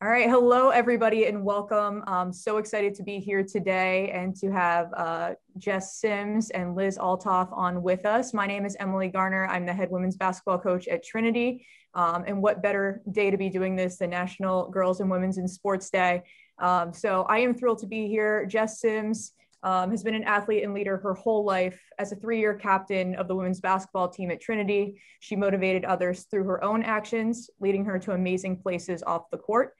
All right. Hello, everybody, and welcome. I'm so excited to be here today and to have Jess Sims and Liz Altoff on with us. My name is Emily Garner. I'm the head women's basketball coach at Trinity. And what better day to be doing this than National Girls and Women's in Sports Day. So I am thrilled to be here. Jess Sims has been an athlete and leader her whole life. As a 3-year captain of the women's basketball team at Trinity, she motivated others through her own actions, leading her to amazing places off the court.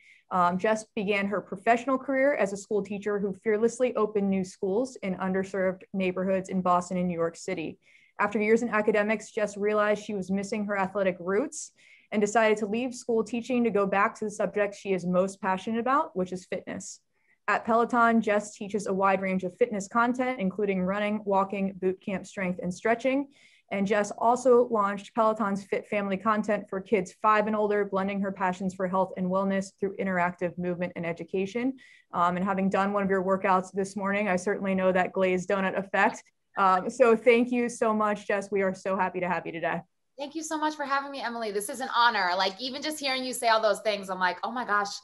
Jess began her professional career as a school teacher who fearlessly opened new schools in underserved neighborhoods in Boston and New York City. After years in academics, Jess realized she was missing her athletic roots and decided to leave school teaching to go back to the subject she is most passionate about, which is fitness. At Peloton, Jess teaches a wide range of fitness content, including running, walking, boot camp, strength, and stretching. And Jess also launched Peloton's Fit Family content for kids 5 and older, blending her passions for health and wellness through interactive movement and education. And having done one of your workouts this morning, I certainly know that glazed donut effect. So thank you so much, Jess. We are so happy to have you today. Thank you so much for having me, Emily. This is an honor. Like, even just hearing you say all those things, I'm like, oh my gosh,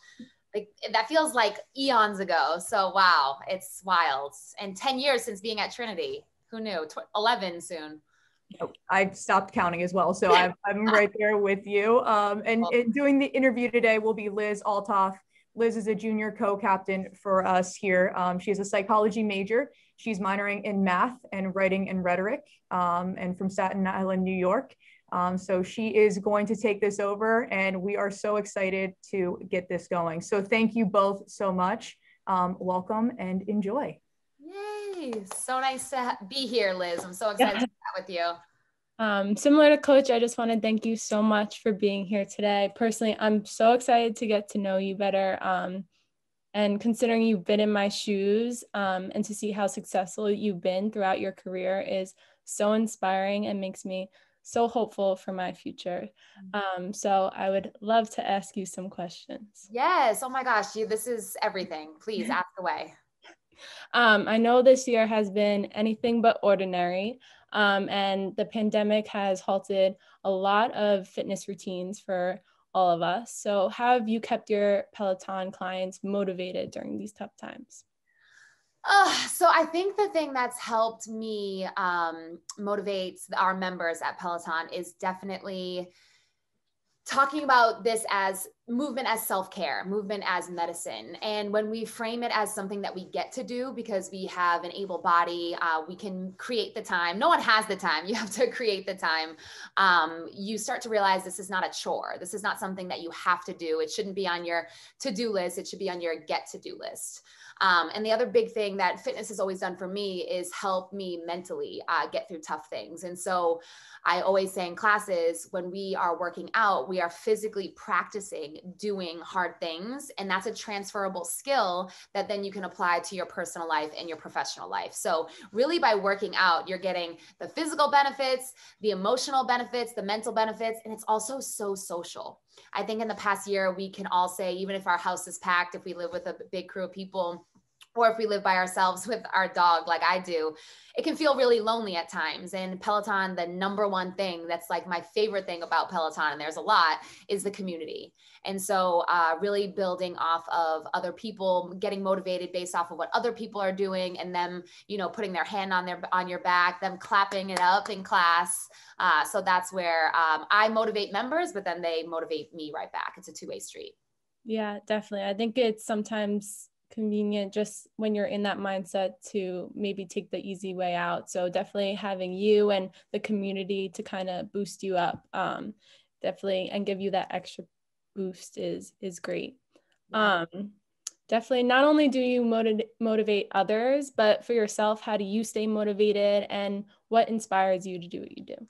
like that feels like eons ago. So wow, it's wild. And 10 years since being at Trinity. Who knew? 11 soon. I've stopped counting as well. So I'm right there with you. And doing the interview today will be Liz Altoff. Liz is a junior co-captain for us here. She is a psychology major. She's minoring in math and writing and rhetoric, and from Staten Island, New York. So she is going to take this over, and we are so excited to get this going. So thank you both so much. Welcome and enjoy. Yay. So nice to be here, Liz. I'm so excited to chat with you. Similar to Coach, I just want to thank you so much for being here today. Personally, I'm so excited to get to know you better. And considering you've been in my shoes, and to see how successful you've been throughout your career is so inspiring and makes me so hopeful for my future. So I would love to ask you some questions. Yes. Oh my gosh. This is everything. Please ask away. I know this year has been anything but ordinary, and the pandemic has halted a lot of fitness routines for all of us. So how have you kept your Peloton clients motivated during these tough times? So I think the thing that's helped me motivate our members at Peloton is definitely talking about this as movement as self-care, movement as medicine. And when we frame it as something that we get to do because we have an able body, we can create the time. No one has the time. You have to create the time. You start to realize this is not a chore. This is not something that you have to do. It shouldn't be on your to-do list. It should be on your get-to-do list. And the other big thing that fitness has always done for me is help me mentally get through tough things. And so I always say in classes, when we are working out, we are physically practicing doing hard things. And that's a transferable skill that then you can apply to your personal life and your professional life. So really by working out, you're getting the physical benefits, the emotional benefits, the mental benefits, and it's also so social. I think in the past year, we can all say, even if our house is packed, if we live with a big crew of people, or if we live by ourselves with our dog, like I do, it can feel really lonely at times. And Peloton, the number one thing that's like my favorite thing about Peloton, and there's a lot, is the community. And so really building off of other people, getting motivated based off of what other people are doing, and them, putting their hand on your back, them clapping it up in class. So that's where I motivate members, but then they motivate me right back. It's a two-way street. Yeah, definitely. I think it's sometimes convenient just when you're in that mindset to maybe take the easy way out. So definitely having you and the community to kind of boost you up, definitely, and give you that extra boost is great. Definitely, not only do you motivate others, but for yourself, how do you stay motivated and what inspires you to do what you do?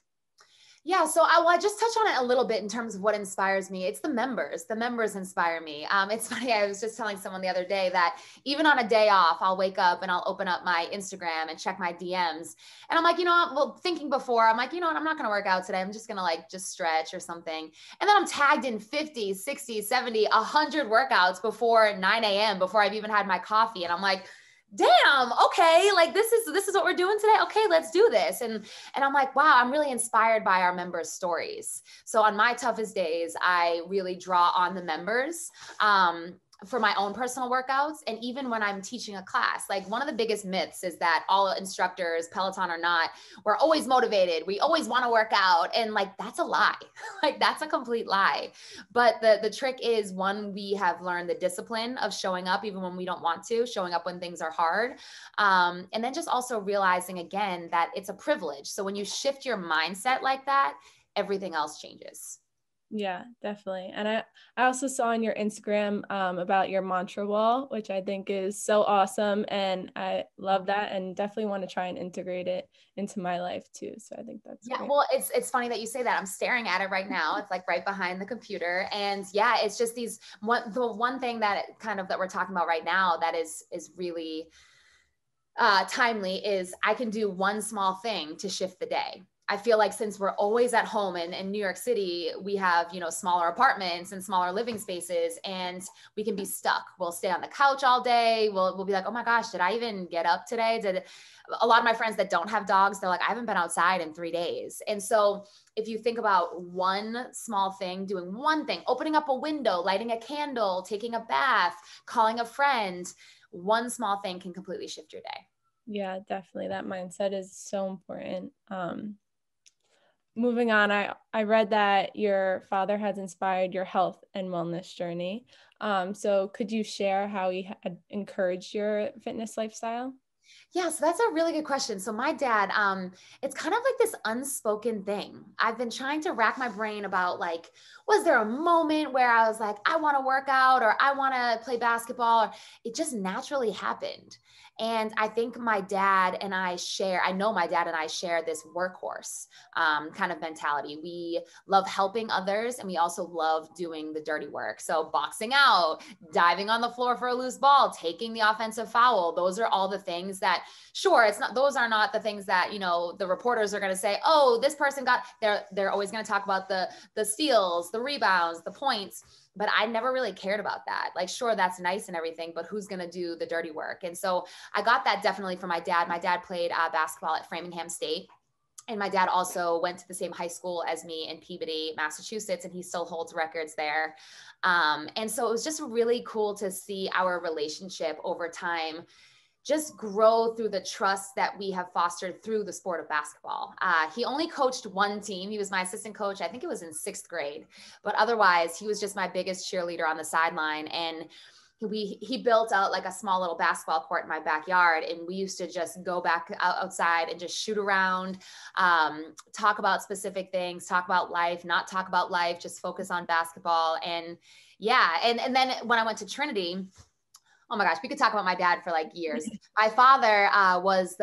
Yeah, so I just touch on it a little bit in terms of what inspires me. It's the members. The members inspire me. It's funny, I was just telling someone the other day that even on a day off, I'll wake up and I'll open up my Instagram and check my DMs. And I'm like, thinking before, I'm like, I'm not going to work out today. I'm just going to just stretch or something. And then I'm tagged in 50, 60, 70, 100 workouts before 9 a.m., before I've even had my coffee. And I'm like, damn, okay, like this is what we're doing today. Okay, let's do this. And I'm like, wow, I'm really inspired by our members' stories. So on my toughest days, I really draw on the members. For my own personal workouts. And even when I'm teaching a class, like one of the biggest myths is that all instructors, Peloton or not, we're always motivated. We always want to work out. And like, that's a lie. Like that's a complete lie. But the trick is, one, we have learned the discipline of showing up even when we don't want to, showing up when things are hard. And then just also realizing again, that it's a privilege. So when you shift your mindset like that, everything else changes. Yeah, definitely. And I also saw on your Instagram about your mantra wall, which I think is so awesome. And I love that, and definitely want to try and integrate it into my life too. So I think that's great. Well, it's funny that you say that. I'm staring at it right now. It's like right behind the computer. And yeah, it's just the one thing that we're talking about right now that is really timely is I can do one small thing to shift the day. I feel like since we're always at home in New York City, we have, smaller apartments and smaller living spaces, and we can be stuck. We'll stay on the couch all day. We'll be like, oh my gosh, did I even get up today? A lot of my friends that don't have dogs, they're like, I haven't been outside in 3 days. And so if you think about one small thing, doing one thing, opening up a window, lighting a candle, taking a bath, calling a friend, one small thing can completely shift your day. Yeah, definitely. That mindset is so important. Moving on, I read that your father has inspired your health and wellness journey. So could you share how he had encouraged your fitness lifestyle? Yeah, so that's a really good question. So my dad, it's kind of like this unspoken thing. I've been trying to rack my brain about like, was there a moment where I was like, I want to work out or I want to play basketball? Or it just naturally happened. And I think my dad and I share this workhorse kind of mentality. We love helping others, and we also love doing the dirty work. So boxing out, diving on the floor for a loose ball, taking the offensive foul. Those are all the things that, sure, those are not the things that, the reporters are going to say, oh, this person they're always going to talk about the steals, the rebounds, the points. But I never really cared about that. Like, sure, that's nice and everything, but who's going to do the dirty work? And so I got that definitely from my dad. My dad played basketball at Framingham State. And my dad also went to the same high school as me in Peabody, Massachusetts, and he still holds records there. And so it was just really cool to see our relationship over time just grow through the trust that we have fostered through the sport of basketball. He only coached one team. He was my assistant coach. I think it was in 6th grade, but otherwise he was just my biggest cheerleader on the sideline. And he built out like a small little basketball court in my backyard. And we used to just go back outside and just shoot around, talk about specific things, talk about life, not talk about life, just focus on basketball. And yeah. And then when I went to Trinity, oh my gosh, we could talk about my dad for like years. My father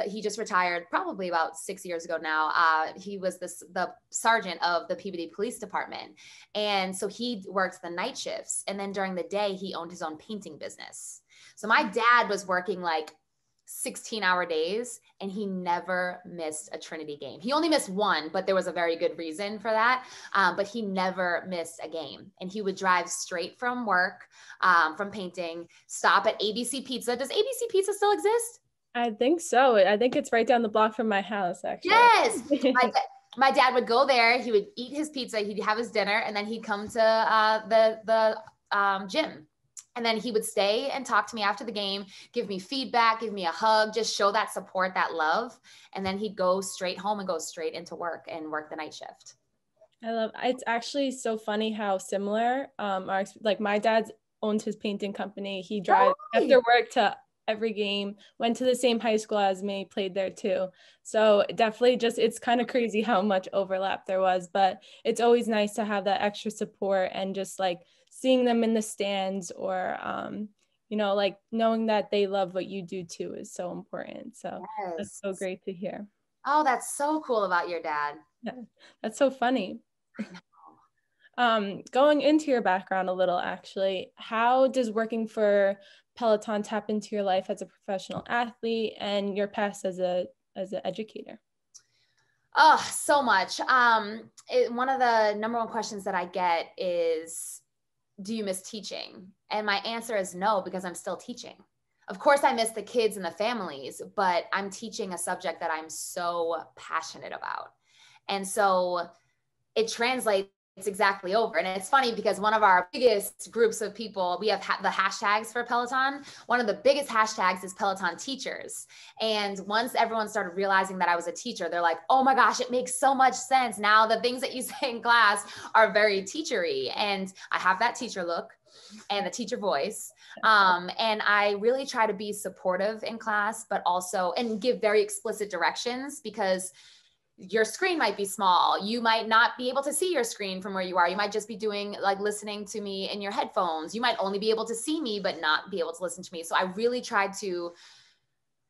he just retired probably about 6 years ago now. He was the sergeant of the Peabody Police Department. And so he worked the night shifts. And then during the day, he owned his own painting business. So my dad was working like 16-hour days, and he never missed a Trinity game. He only missed one, but there was a very good reason for that. But he never missed a game. And he would drive straight from work, from painting, stop at ABC Pizza. Does ABC Pizza still exist? I think so. I think it's right down the block from my house, actually. Yes. My dad would go there. He would eat his pizza. He'd have his dinner, and then he'd come to the gym. And then he would stay and talk to me after the game, give me feedback, give me a hug, just show that support, that love. And then he'd go straight home and go straight into work and work the night shift. It's actually so funny how similar, like my dad owns his painting company. He drives after work to every game, went to the same high school as me, played there too. So definitely it's kind of crazy how much overlap there was, but it's always nice to have that extra support and just like seeing them in the stands or, like knowing that they love what you do too is so important. So yes. That's so great to hear. Oh, that's so cool about your dad. Yeah, that's so funny. Going into your background a little, actually, how does working for Peloton tap into your life as a professional athlete and your past as an educator? Oh, so much. One of the number one questions that I get is, do you miss teaching? And my answer is no, because I'm still teaching. of course I miss the kids and the families, but I'm teaching a subject that I'm so passionate about. And so it translates exactly over. And it's funny because one of our biggest groups of people, we have the hashtags for Peloton. One of the biggest hashtags is Peloton teachers. And once everyone started realizing that I was a teacher, they're like, oh my gosh, it makes so much sense. Now the things that you say in class are very teachery. And I have that teacher look and the teacher voice. And I really try to be supportive in class, but also, and give very explicit directions, because your screen might be small. You might not be able to see your screen from where you are. You might just be doing like listening to me in your headphones. You might only be able to see me, but not be able to listen to me. So I really tried to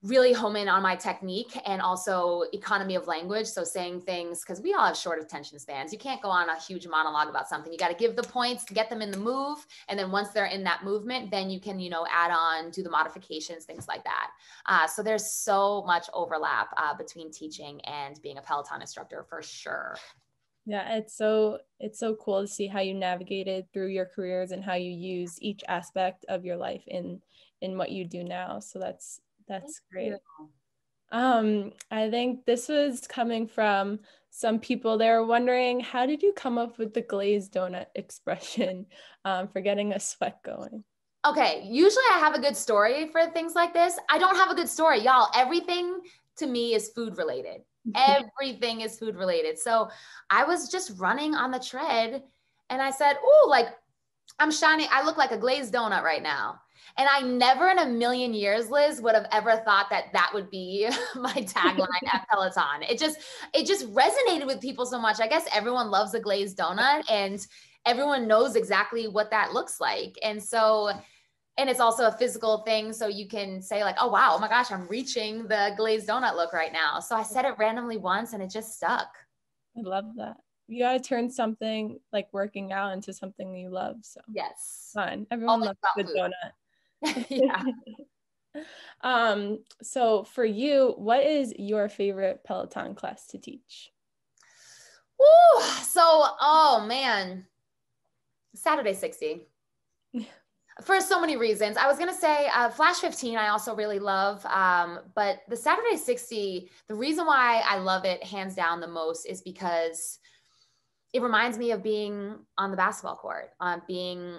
really home in on my technique and also economy of language. So saying things, because we all have short attention spans. You can't go on a huge monologue about something. You got to give the points, get them in the move. And then once they're in that movement, then you can, add on, do the modifications, things like that. So there's so much overlap between teaching and being a Peloton instructor for sure. Yeah, it's so cool to see how you navigated through your careers and how you use each aspect of your life in what you do now. So that's great. I think this was coming from some people. They were wondering, how did you come up with the glazed donut expression for getting a sweat going? Okay, usually I have a good story for things like this. I don't have a good story, y'all. Everything to me is food related. Everything is food related. So I was just running on the tread and I said, oh, like I'm shining. I look like a glazed donut right now. And I never in a million years, Liz, would have ever thought that would be my tagline at Peloton. It just resonated with people so much. I guess everyone loves a glazed donut and everyone knows exactly what that looks like. And so, and it's also a physical thing. So you can say like, oh, wow, oh my gosh, I'm reaching the glazed donut look right now. So I said it randomly once and it just stuck. I love that. You got to turn something like working out into something you love. So yes, fun. Everyone loves a good donut. Yeah. So for you, what is your favorite Peloton class to teach? Woo! So, oh man, Saturday 60. For so many reasons. I was going to say Flash 15, I also really love. But the Saturday 60, the reason why I love it hands down the most is because it reminds me of being on the basketball court, being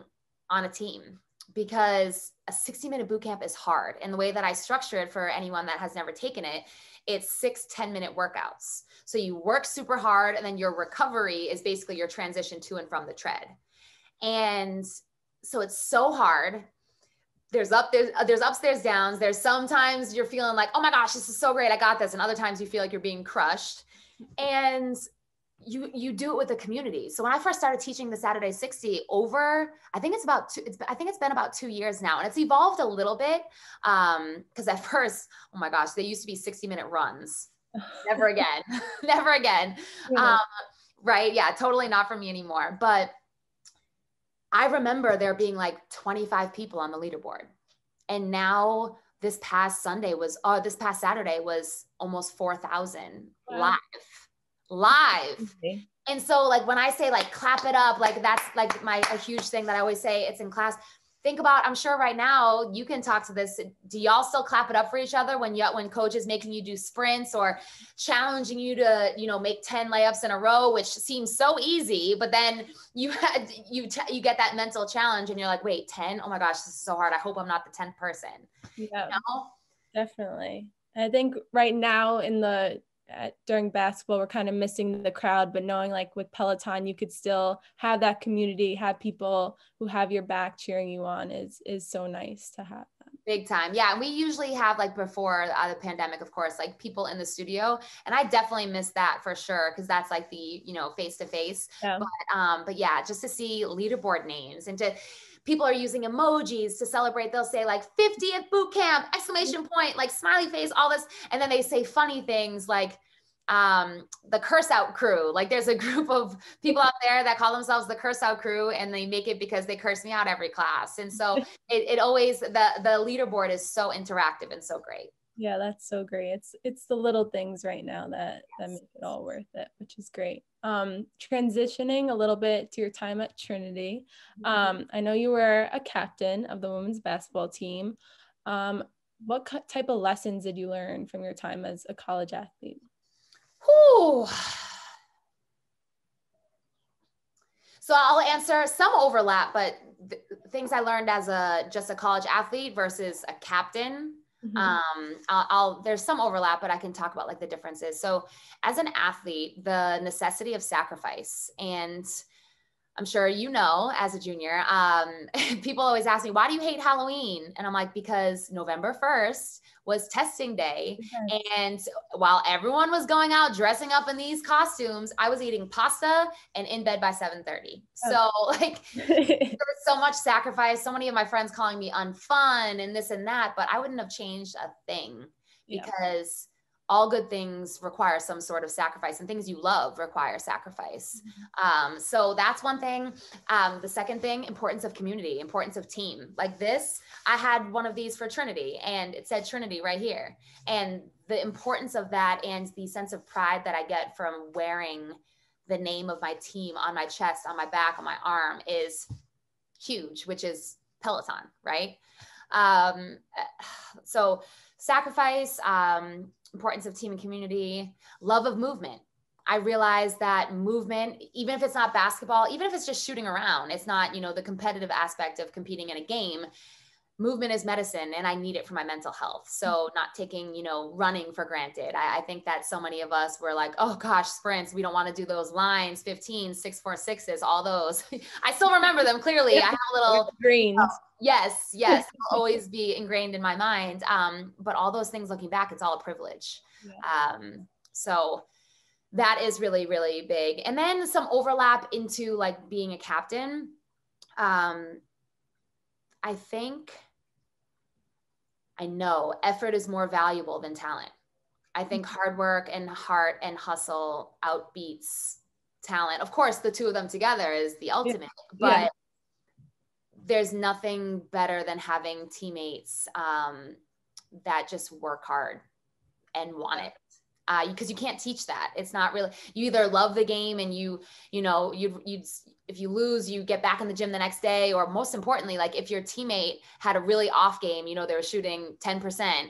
on a team, because a 60-minute boot camp is hard. And the way that I structure it for anyone that has never taken it, it's 6 10-minute workouts. So you work super hard and then your recovery is basically your transition to and from the tread. And so it's so hard. There's ups, there's downs. There's sometimes you're feeling like, oh my gosh, this is so great, I got this. And other times you feel like you're being crushed. And you do it with the community. So when I first started teaching the Saturday 60 I think it's been about 2 years now. And it's evolved a little bit. Cause at first, oh my gosh, they used to be 60-minute runs. Never again, never again. Yeah. Right. Yeah. Totally not for me anymore. But I remember there being like 25 people on the leaderboard. And now this past Saturday was almost 4,000 live. Okay. And so like, when I say like, clap it up, like that's like a huge thing that I always say, it's in class. Think about, I'm sure right now you can talk to this. Do y'all still clap it up for each other when coach is making you do sprints or challenging you to, make 10 layups in a row, which seems so easy, but then you get that mental challenge and you're like, wait, 10? Oh my gosh, this is so hard. I hope I'm not the 10th person. Yeah, definitely. I think right now during basketball, we're kind of missing the crowd, but knowing like with Peloton, you could still have that community, have people who have your back cheering you on is so nice to have. Big time. Yeah. And we usually have like before the pandemic, of course, like people in the studio, and I definitely miss that for sure. Cause that's like the, face-to-face, Yeah. But yeah, just to see leaderboard names and people are using emojis to celebrate. They'll say like 50th boot camp, exclamation point, like smiley face, all this. And then they say funny things like, the curse out crew. Like there's a group of people out there that call themselves the curse out crew, and they make it because they curse me out every class. And so it always, the leaderboard is so interactive and so great. Yeah, that's so great. It's the little things right now that make it all worth it, which is great. Transitioning a little bit to your time at Trinity. I know you were a captain of the women's basketball team. What type of lessons did you learn from your time as a college athlete? Whew. So I'll answer some overlap, but things I learned as just a college athlete versus a captain. There's some overlap, but I can talk about like the differences. So as an athlete, the necessity of sacrifice, and I'm sure you know, as a junior, people always ask me, why do you hate Halloween? And I'm like, because November 1st was testing day. And while everyone was going out dressing up in these costumes, I was eating pasta and in bed by 7:30. So like there was so much sacrifice, so many of my friends calling me unfun and this and that, but I wouldn't have changed a thing because all good things require some sort of sacrifice, and things you love require sacrifice. So that's one thing. The second thing, importance of community, importance of team. Like this, I had one of these for Trinity and it said Trinity right here. And the importance of that and the sense of pride that I get from wearing the name of my team on my chest, on my back, on my arm is huge, which is Peloton, right? So sacrifice, importance of team and community, love of movement. I realized that movement, even if it's not basketball, even if it's just shooting around, it's not, the competitive aspect of competing in a game. Movement is medicine, and I need it for my mental health. So not taking, running for granted. I think that so many of us were like, oh gosh, sprints, we don't want to do those lines, 15, 6, 4, 6s, all those. I still remember them clearly. I have a little greens. Yes. It'll always be ingrained in my mind. But all those things looking back, it's all a privilege. So that is really, really big. And then some overlap into like being a captain. I know effort is more valuable than talent. I think hard work and heart and hustle outbeats talent. Of course, the two of them together is the ultimate, but there's nothing better than having teammates that just work hard and want it. Because you can't teach that. It's not really, you either love the game and if you lose, you get back in the gym the next day, or most importantly, like if your teammate had a really off game, they were shooting 10%,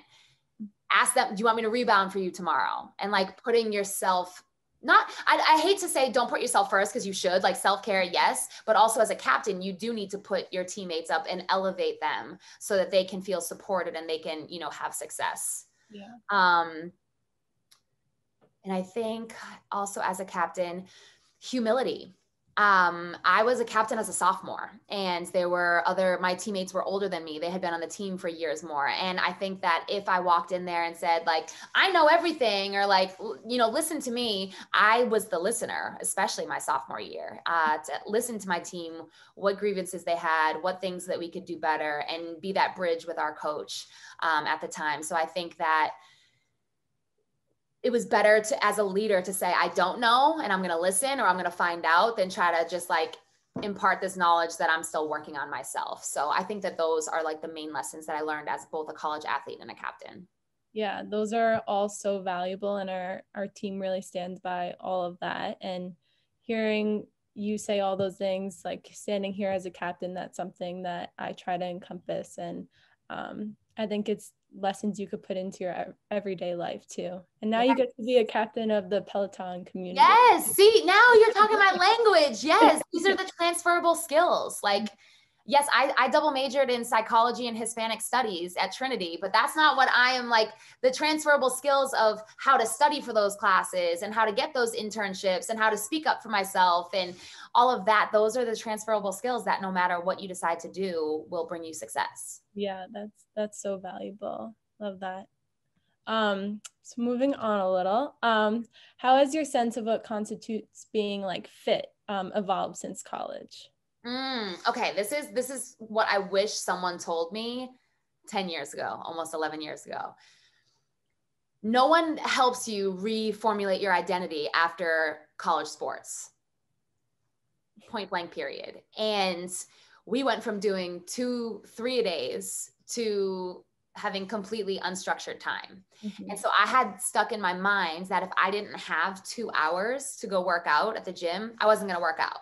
ask them, do you want me to rebound for you tomorrow? And like putting yourself, I hate to say don't put yourself first, because you should, like self-care, yes, but also as a captain, you do need to put your teammates up and elevate them so that they can feel supported and they can, have success. And I think also as a captain, humility. I was a captain as a sophomore, and my teammates were older than me. They had been on the team for years more. And I think that if I walked in there and said like, I know everything, or like, listen to me, I was the listener, especially my sophomore year, to listen to my team, what grievances they had, what things that we could do better, and be that bridge with our coach at the time. So I think that it was better as a leader to say, I don't know, and I'm going to listen, or I'm going to find out, than try to just like impart this knowledge that I'm still working on myself. So I think that those are like the main lessons that I learned as both a college athlete and a captain. Yeah, those are all so valuable, and our team really stands by all of that. And hearing you say all those things, like standing here as a captain, that's something that I try to encompass. And I think it's lessons you could put into your everyday life too. And now you get to be a captain of the Peloton community. Yes. See, now you're talking my language. Yes. These are the transferable skills. Like, yes, I double majored in psychology and Hispanic studies at Trinity, but that's not what I am like. The transferable skills of how to study for those classes and how to get those internships and how to speak up for myself and all of that. Those are the transferable skills that no matter what you decide to do will bring you success. Yeah, that's so valuable. Love that. So moving on a little, how has your sense of what constitutes being like fit evolved since college? Okay, this is what I wish someone told me 10 years ago, almost 11 years ago. No one helps you reformulate your identity after college sports. Point blank, period. And we went from doing 2-3 a days to having completely unstructured time. And so I had stuck in my mind that if I didn't have 2 hours to go work out at the gym, I wasn't going to work out.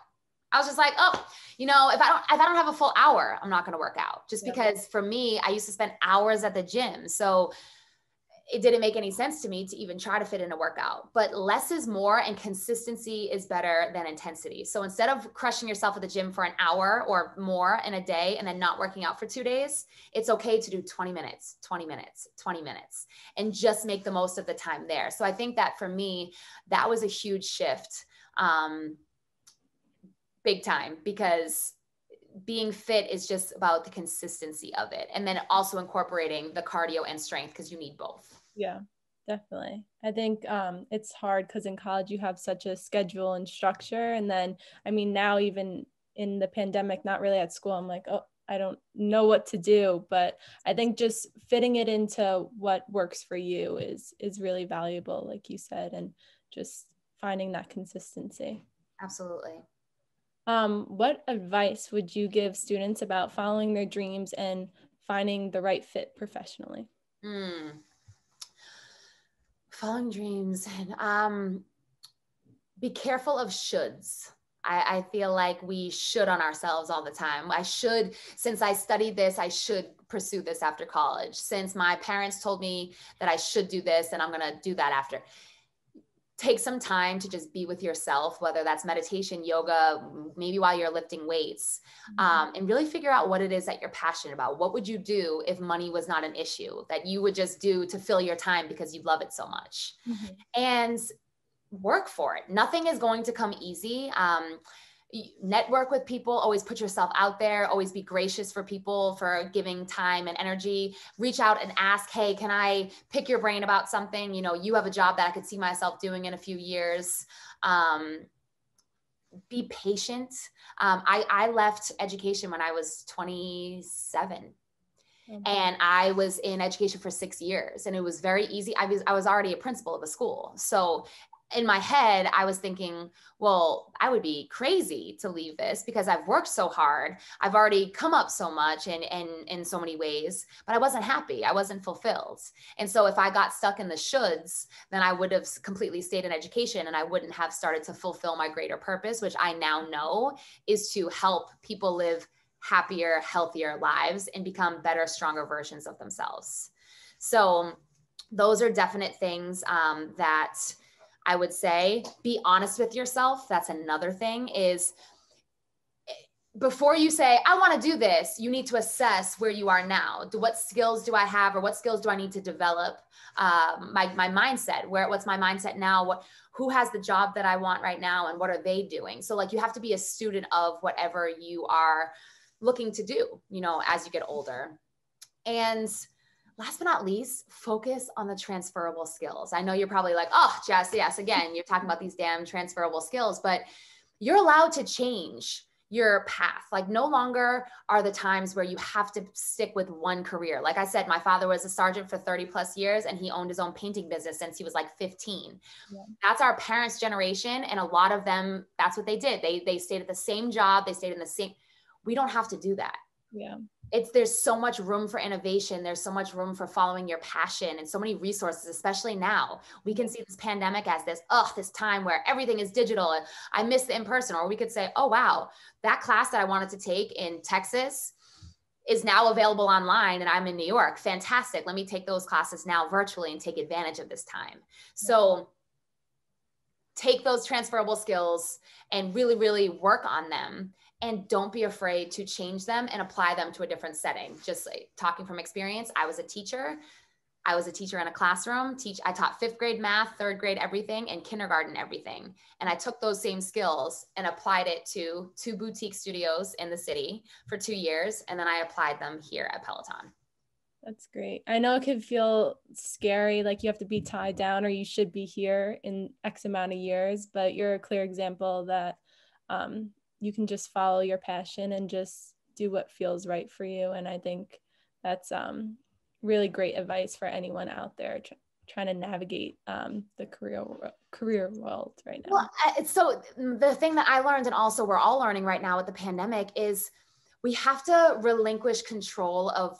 I was just like, oh, if I don't have a full hour, I'm not going to work out, just because for me, I used to spend hours at the gym. So it didn't make any sense to me to even try to fit in a workout. But less is more, and consistency is better than intensity. So instead of crushing yourself at the gym for an hour or more in a day and then not working out for 2 days, it's okay to do 20 minutes, 20 minutes, 20 minutes, and just make the most of the time there. So I think that for me, that was a huge shift, big time, because being fit is just about the consistency of it. And then also incorporating the cardio and strength, because you need both. Yeah, definitely. I think it's hard because in college you have such a schedule and structure. And then, I mean, now even in the pandemic, not really at school, I'm like, oh, I don't know what to do. But I think just fitting it into what works for you is really valuable, like you said, and just finding that consistency. Absolutely. What advice would you give students about following their dreams and finding the right fit professionally? Following dreams, and be careful of shoulds. I feel like we should on ourselves all the time. Since I studied this, I should pursue this after college. Since my parents told me that I should do this, and I'm going to do that after. Take some time to just be with yourself, whether that's meditation, yoga, maybe while you're lifting weights, and really figure out what it is that you're passionate about. What would you do if money was not an issue that you would just do to fill your time because you love it so much? And work for it. Nothing is going to come easy. Network with people, always put yourself out there, always be gracious for people for giving time and energy. Reach out and ask, hey, can I pick your brain about something? You have a job that I could see myself doing in a few years. Be patient. I left education when I was 27. And I was in education for 6 years, and it was very easy. I was already a principal of a school. So in my head, I was thinking, well, I would be crazy to leave this because I've worked so hard. I've already come up so much and in so many ways, but I wasn't happy. I wasn't fulfilled. And so if I got stuck in the shoulds, then I would have completely stayed in education, and I wouldn't have started to fulfill my greater purpose, which I now know is to help people live happier, healthier lives and become better, stronger versions of themselves. So those are definite things that I would say. Be honest with yourself. That's another thing, is before you say, I want to do this, you need to assess where you are now. What skills do I have, or what skills do I need to develop? My mindset, what's my mindset now? Who has the job that I want right now, and what are they doing? So like, you have to be a student of whatever you are looking to do, as you get older. And last but not least, focus on the transferable skills. I know you're probably like, oh, Jess, yes, again, you're talking about these damn transferable skills, but you're allowed to change your path. Like, no longer are the times where you have to stick with one career. Like I said, my father was a sergeant for 30 plus years, and he owned his own painting business since he was like 15. Yeah. That's our parents' generation. And a lot of them, that's what they did. They stayed at the same job. They stayed in the same. We don't have to do that. Yeah. There's so much room for innovation. There's so much room for following your passion, and so many resources, especially now. We can see this pandemic as this time where everything is digital and I miss the in-person. Or we could say, oh, wow, that class that I wanted to take in Texas is now available online, and I'm in New York. Fantastic. Let me take those classes now virtually and take advantage of this time. So take those transferable skills and really, really work on them. And don't be afraid to change them and apply them to a different setting. Just like talking from experience, I was a teacher. I was a teacher in a classroom. I taught 5th grade math, 3rd grade everything, and kindergarten everything. And I took those same skills and applied it to 2 boutique studios in the city for 2 years. And then I applied them here at Peloton. That's great. I know it can feel scary, like you have to be tied down or you should be here in X amount of years, but you're a clear example that you can just follow your passion and just do what feels right for you. And I think that's really great advice for anyone out there trying to navigate the career world right now. Well, so the thing that I learned, and also we're all learning right now with the pandemic, is we have to relinquish control of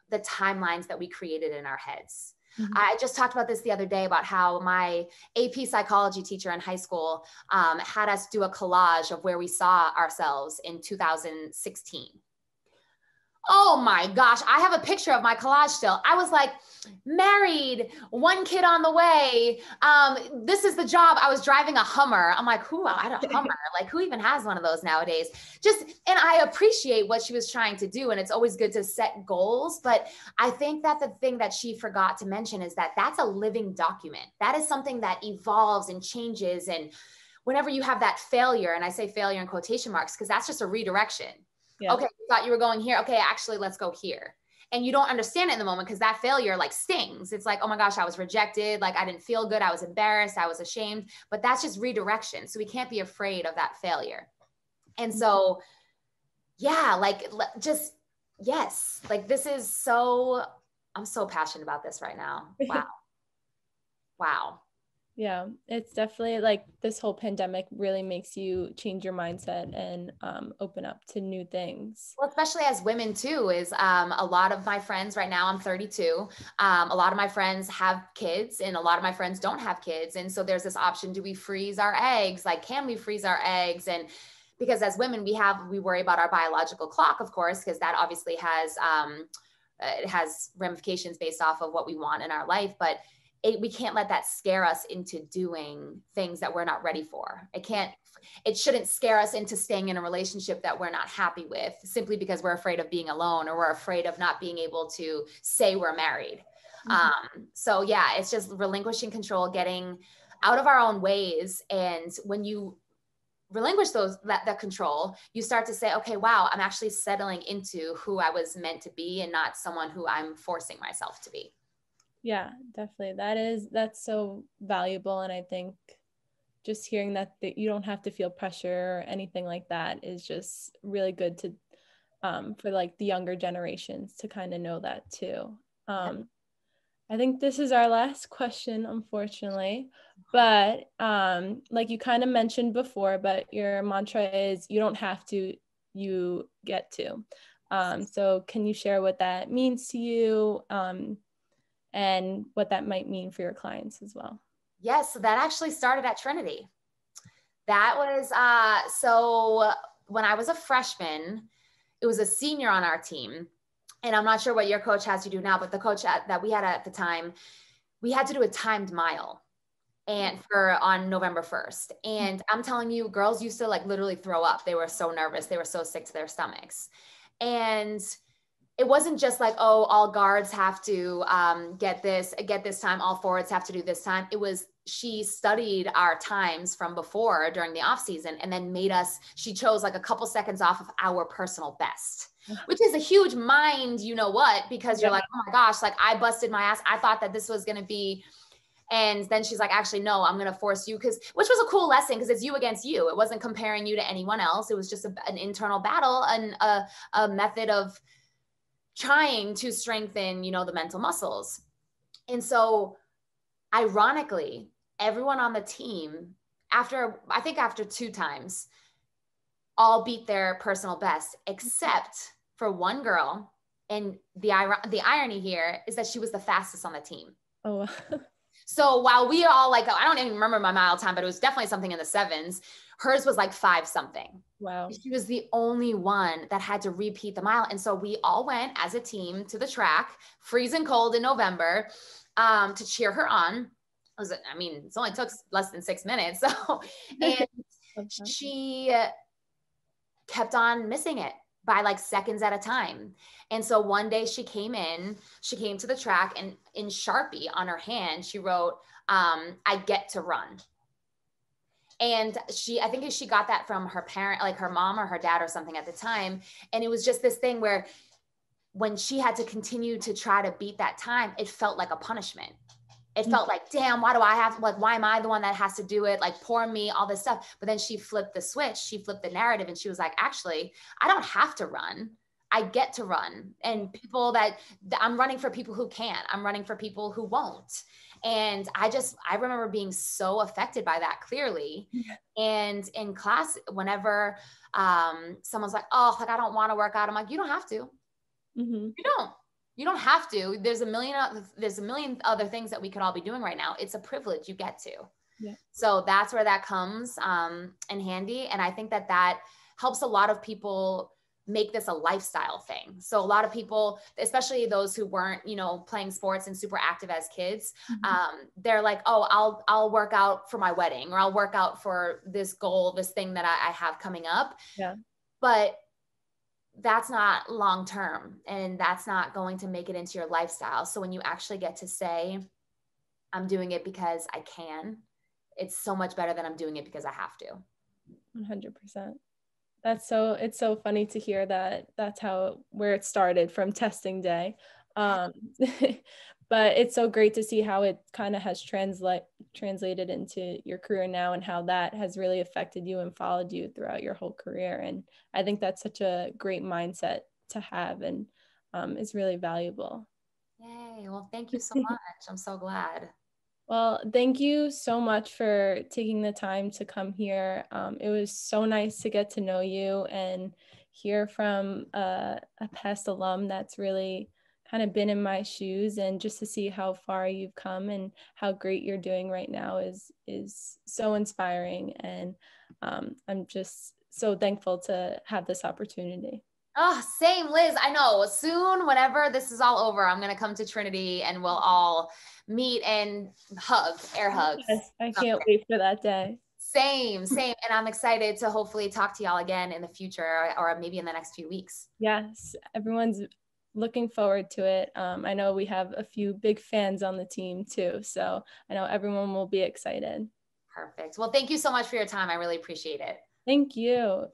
the timelines that we created in our heads. Mm-hmm. I just talked about this the other day about how my AP psychology teacher in high school had us do a collage of where we saw ourselves in 2016. Oh my gosh, I have a picture of my collage still. I was like, married, one kid on the way. This is the job. I was driving a Hummer. I'm like, who? I don't Hummer. Like, who even has one of those nowadays? And I appreciate what she was trying to do. And it's always good to set goals. But I think that the thing that she forgot to mention is that that's a living document. That is something that evolves and changes. And whenever you have that failure, and I say failure in quotation marks, because that's just a redirection. Yeah. Okay, you thought you were going here. Okay, actually, let's go here. And you don't understand it in the moment because that failure like stings. It's like, oh my gosh, I was rejected. Like I didn't feel good. I was embarrassed. I was ashamed. But that's just redirection. So we can't be afraid of that failure. And so, yeah, like just, yes, like this is so, I'm so passionate about this right now. Wow. Wow. Yeah, it's definitely like this whole pandemic really makes you change your mindset and open up to new things. Well, especially as women too, is a lot of my friends right now, I'm 32. A lot of my friends have kids and a lot of my friends don't have kids. And so there's this option, do we freeze our eggs? Like, can we freeze our eggs? And because as women, we worry about our biological clock, of course, because that obviously has, it has ramifications based off of what we want in our life. But we can't let that scare us into doing things that we're not ready for. It shouldn't scare us into staying in a relationship that we're not happy with simply because we're afraid of being alone or we're afraid of not being able to say we're married. Mm-hmm. So yeah, it's just relinquishing control, getting out of our own ways. And when you relinquish that control, you start to say, okay, wow, I'm actually settling into who I was meant to be and not someone who I'm forcing myself to be. Yeah, definitely. That's so valuable. And I think just hearing that you don't have to feel pressure or anything like that is just really good to, for like the younger generations to kind of know that too. I think this is our last question, unfortunately, but like you kind of mentioned before, but your mantra is you don't have to, you get to. So can you share what that means to you? And what that might mean for your clients as well? Yes, so that actually started at Trinity. That was, so when I was a freshman, it was a senior on our team. And I'm not sure what your coach has you do now, but the coach that we had at the time, we had to do a timed mile and on November 1st. And I'm telling you, girls used to like literally throw up. They were so nervous. They were so sick to their stomachs. And it wasn't just like, oh, all guards have to get this time, all forwards have to do this time. It was, she studied our times from before during the off season and then she chose like a couple seconds off of our personal best, which is a huge mind, you know what, because you're like, oh my gosh, like I busted my ass. I thought that this was going to be, and then she's like, actually, no, I'm going to force you, which was a cool lesson because it's you against you. It wasn't comparing you to anyone else. It was just an internal battle and a method of trying to strengthen, the mental muscles. And so ironically, everyone on the team after 2 times all beat their personal best except for one girl. And the irony here is that she was the fastest on the team. Oh. So while we all like, I don't even remember my mile time, but it was definitely something in the 7s. Hers was like 5 something. Wow. She was the only one that had to repeat the mile. And so we all went as a team to the track, freezing cold in November, to cheer her on. It only took less than 6 minutes. So, and she kept on missing it by like seconds at a time. And so one day she came to the track and in Sharpie on her hand, she wrote, I get to run. And I think she got that from her parent, like her mom or her dad or something at the time. And it was just this thing where when she had to continue to try to beat that time, it felt like a punishment. It felt like, damn, why am I the one that has to do it? Like, poor me, all this stuff. But then she flipped the switch. She flipped the narrative and she was like, actually, I don't have to run. I get to run. And I'm running for people who can. I'm running for people who won't. And I remember being so affected by that clearly. Yeah. And in class, whenever someone's like, oh, like I don't want to work out, I'm like, you don't have to. Mm-hmm. You don't. You don't have to. There's a million other things that we could all be doing right now. It's a privilege you get to. Yeah. So that's where that comes in handy. And I think that helps a lot of people make this a lifestyle thing. So a lot of people, especially those who weren't, playing sports and super active as kids, they're like, oh, I'll work out for my wedding, or I'll work out for this goal, this thing that I have coming up. Yeah. But that's not long-term, and that's not going to make it into your lifestyle. So when you actually get to say, I'm doing it because I can, it's so much better than I'm doing it because I have to. 100%. It's so funny to hear that that's where it started, from testing day. But it's so great to see how it kind of has translated into your career now, and how that has really affected you and followed you throughout your whole career. And I think that's such a great mindset to have, and is really valuable. Yay. Well, thank you so much. I'm so glad. Well, thank you so much for taking the time to come here. It was so nice to get to know you and hear from a past alum that's really kind of been in my shoes, and just to see how far you've come and how great you're doing right now is so inspiring. And I'm just so thankful to have this opportunity. Oh, same, Liz. I know. Soon, whenever this is all over, I'm going to come to Trinity and we'll all meet and air hugs. Yes, I can't wait for that day. Same. And I'm excited to hopefully talk to y'all again in the future, or maybe in the next few weeks. Yes, everyone's looking forward to it. I know we have a few big fans on the team too, so I know everyone will be excited. Perfect. Well, thank you so much for your time. I really appreciate it. Thank you.